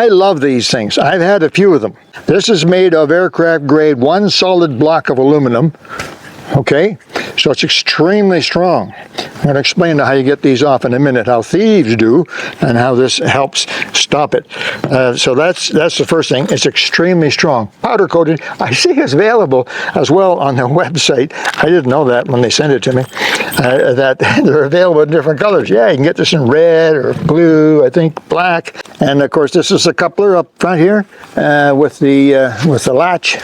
I love these things. I've had a few of them. This is made of aircraft grade, one solid block of aluminum. Okay, so it's extremely strong. I'm going to explain how you get these off in a minute, how thieves do, and how this helps stop it. So that's the first thing. It's extremely strong. Powder coated. I see it's available as well on the website. I didn't know that when they sent it to me, that they're available in different colors. Yeah, you can get this in red or blue, I think black. And of course, this is a coupler up front here with the latch,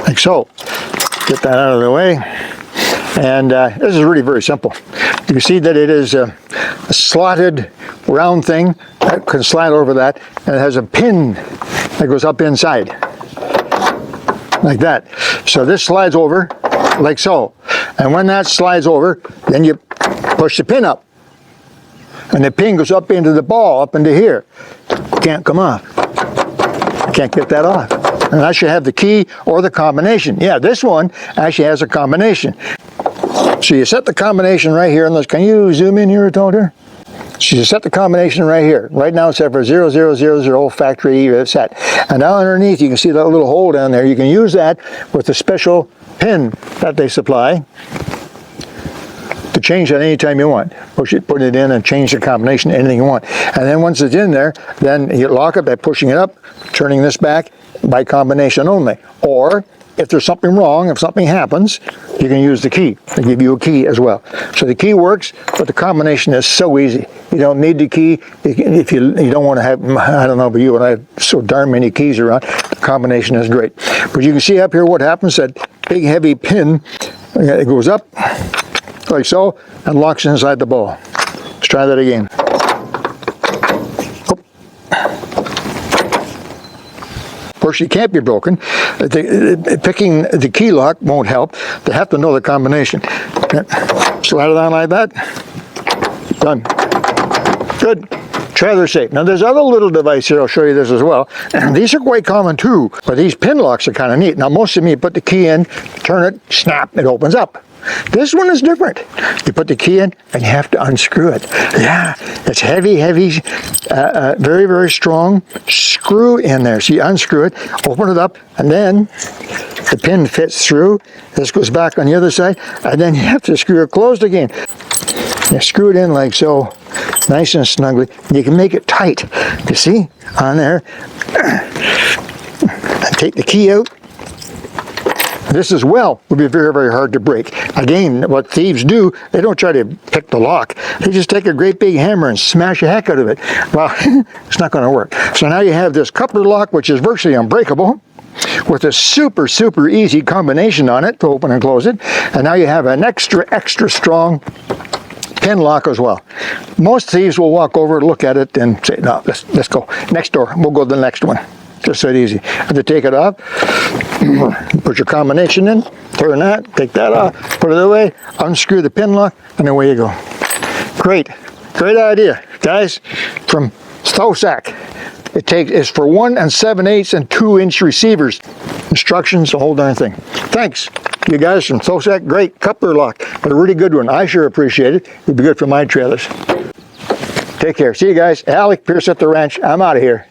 like so. Get that out of the way. And this is really very simple. You can see that it is a slotted round thing that can slide over that, and it has a pin that goes up inside, like that. So this slides over like so. And when that slides over, then you push the pin up. And the pin goes up into the ball, up into here. Can't come off. Can't get that off. Unless you have the key or the combination. Yeah, this one actually has a combination. So you set the combination right here. And can you zoom in here, Toter? So you set the combination right here. Right now it's set for 0000 factory set. And down underneath you can see that little hole down there. You can use that with the special pin that they supply to change that anytime you want. Push it, put it in, and change the combination to anything you want. And then once it's in there, then you lock it by pushing it up, turning this back by combination only. Or if there's something wrong, if something happens, you can use the key. They give you a key as well. So the key works, but the combination is so easy. You don't need the key. If you don't want to have, I don't know about you, but I have so darn many keys around, the combination is great. But you can see up here what happens, that big heavy pin, it goes up like so and locks inside the ball. Let's try that again. Of course, it can't be broken. Picking the key lock won't help. They have to know the combination. Slide it on like that. Done. Good. Trailer safe. Now there's other little device here. I'll show you this as well. These are quite common too, but these pin locks are kind of neat. Now most of them, you put the key in, turn it, snap, it opens up. This one is different. You put the key in and you have to unscrew it. Yeah, it's heavy, very, very strong screw in there. So you unscrew it, open it up, and then the pin fits through. This goes back on the other side, and then you have to screw it closed again. You screw it in like so, nice and snugly. You can make it tight, you see, on there. And take the key out. This as well would be very, very hard to break. Again, what thieves do, they don't try to pick the lock. They just take a great big hammer and smash the heck out of it. Well, it's not going to work. So now you have this coupler lock, which is virtually unbreakable, with a super, super easy combination on it to open and close it. And now you have an extra, extra strong pin lock as well. Most thieves will walk over, look at it, and say, no, let's go. Next door. We'll go to the next one. Just that easy. Have to take it off, put your combination in, turn that, take that off, put it away, unscrew the pin lock, and away you go. Great. Great idea. Guys, from Thocac. It's for 1 7/8 and 2-inch receivers. Instructions, the whole darn thing. Thanks. You guys from Thocac, great coupler lock. A really good one. I sure appreciate it. It'd be good for my trailers. Take care. See you guys. ALEC Peirce at the ranch. I'm out of here.